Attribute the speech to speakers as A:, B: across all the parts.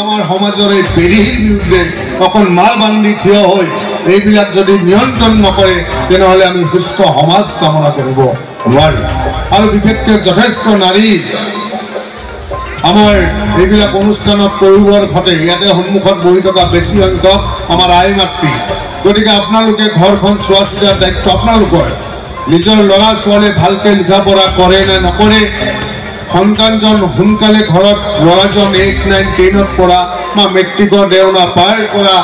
A: আমাৰ সমাজৰ এই বেৰিৰ বিৰুদ্ধে অকণ মাল বান্ধি থিয় হৈ এইবিলাক যদি নিয়ন্ত্ৰণ নকৰে তেনেহ'লে আমি সুস্থ সমাজ কামনা কৰিব নোৱাৰিম। আৰু বিশেষকৈ যথেষ্ট নাৰী আমাৰ এইবিলাক অনুষ্ঠানত পৰিবৰ ঘটে। ইয়াতে সন্মুখত বহি থকা বেছি সংখ্যক আমাৰ আই মাতৃ। গতিকে আপোনালোকে ঘৰখন চোৱা চিতাৰ দায়িত্ব আপোনালোকৰ। নিজৰ ল'ৰা ছোৱালীয়ে ভালকৈ লিখা পঢ়া কৰে নে নকৰে, সন্তানজন সোনকালে ঘৰত ল'ৰাজন 8, 9, 10ত পঢ়া বা মেট্ৰিকৰ দেওনা পাৰ কৰা,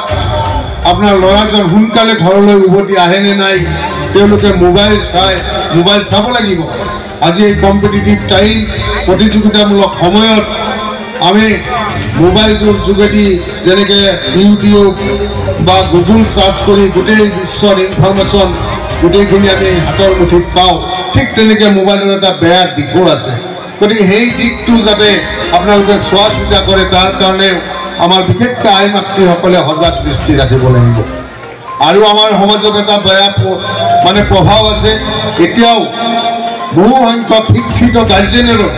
A: আপোনাৰ ল'ৰাজন সোনকালে ঘৰলৈ উভতি আহে নে নাই, তেওঁলোকে মোবাইল চাব লাগিব। আজি এই কম্পিটিটিভ টাইম প্ৰতিযোগিতামূলক সময়ত আমি মোবাইলটোৰ যোগেদি যেনেকৈ ইউটিউব বা গুগল চাৰ্চ কৰি গোটেই বিশ্বৰ ইনফৰমেশ্যন গোটেইখিনি আমি হাতৰ মুঠিত পাওঁ, ঠিক তেনেকৈ মোবাইলৰ এটা বেয়া দিশো আছে। গতিকে সেই দিশটো যাতে আপোনালোকে চোৱা চিতা কৰে তাৰ কাৰণে আমাৰ বিশেষকৈ আই মাতৃসকলে সজাগ দৃষ্টি ৰাখিব লাগিব। আৰু আমাৰ সমাজত এটা বেয়া প্ৰভাৱ আছে। এতিয়াও বহু সংখ্যক শিক্ষিত গাৰ্জেনেৰো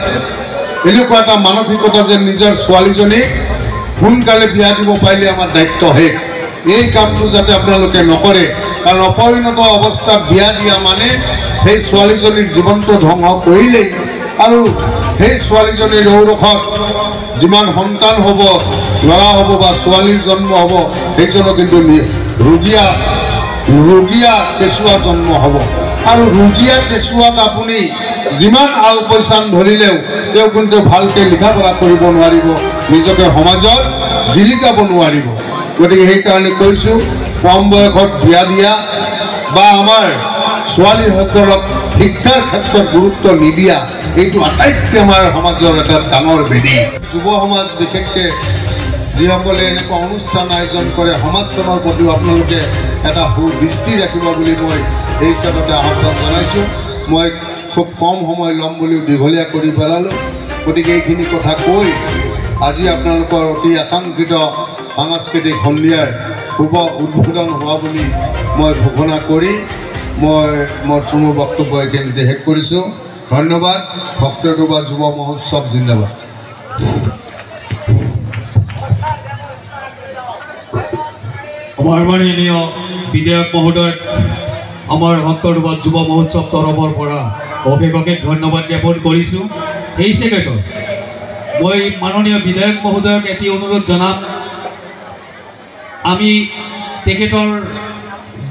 A: এনেকুৱা এটা মানসিকতা যে নিজৰ ছোৱালীজনীক সোনকালে বিয়া দিব পাৰিলে আমাৰ দায়িত্ব শেষ। এই কামটো যাতে আপোনালোকে নকৰে, কাৰণ অপৰিণত অৱস্থাত বিয়া দিয়া মানে সেই ছোৱালীজনীৰ জীৱনটো ধ্বংস কৰিলেই, আৰু সেই ছোৱালীজনীৰ ঔৰসত যিমান সন্তান হ'ব, ল'ৰা হ'ব বা ছোৱালীৰ জন্ম হ'ব, সেইজনো কিন্তু ৰোগীয়া কেঁচুৱা জন্ম হ'ব। আৰু ৰোগীয়া কেঁচুৱাক আপুনি যিমান আল পৈচান ধৰিলেও তেওঁ কিন্তু ভালকৈ লিখা পঢ়া কৰিব নোৱাৰিব, নিজকে সমাজত জিলিকাব নোৱাৰিব। গতিকে সেইকাৰণে কৈছোঁ, কম বয়সত বিয়া দিয়া বা আমাৰ ছোৱালীসকলক শিক্ষাৰ ক্ষেত্ৰত গুৰুত্ব নিদিয়া, এইটো আটাইতকৈ আমাৰ সমাজৰ এটা ডাঙৰ বেদি। যুৱ সমাজ বিশেষকৈ যিসকলে এনেকুৱা অনুষ্ঠান আয়োজন কৰে, সমাজখনৰ প্ৰতিও আপোনালোকে এটা সুদৃষ্টি ৰাখিব বুলি মই এই হিচাপতে আহ্বান জনাইছোঁ। মই খুব কম সময় ল'ম বুলিও দীঘলীয়া কৰি পেলালোঁ। গতিকে এইখিনি কথা কৈ আজি আপোনালোকৰ অতি আকাংক্ষিত সাংস্কৃতিক সন্ধিয়াৰ শুভ উদ্বোধন হোৱা বুলি মই ঘোষণা কৰি মোৰ চমু বক্তব্য এইখিনিতে শেষ কৰিছোঁ। ধন্যবাদ। ভক্তটোবা যুৱ মহোৎসৱ জিন্দাবাদ।
B: আমাৰ মাননীয় বিধায়ক মহোদয় আমাৰ ভক্তটোবা যুৱ মহোৎসৱ তৰফৰ পৰা অশেষ ধন্যবাদ জ্ঞাপন কৰিছোঁ। এই ছেকেণ্ডত মই মাননীয় বিধায়ক মহোদয়ক এটি অনুৰোধ জনাম। আমি তেখেতৰ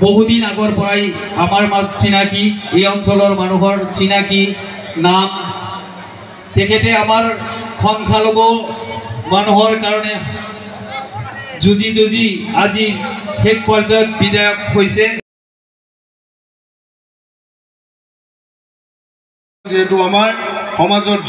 B: বহুদিন আগৰ পৰাই আমাৰ মাজ চিনাকি, এই অঞ্চলৰ মানুহৰ চিনাকি নাম। তেখেতে আমাৰ সংখ্যালঘু মানুহৰ কাৰণে যুঁজি আজি শেষ পৰ্যায়ত বিধায়ক হৈছে।
A: যিহেতু আমাৰ সমাজৰ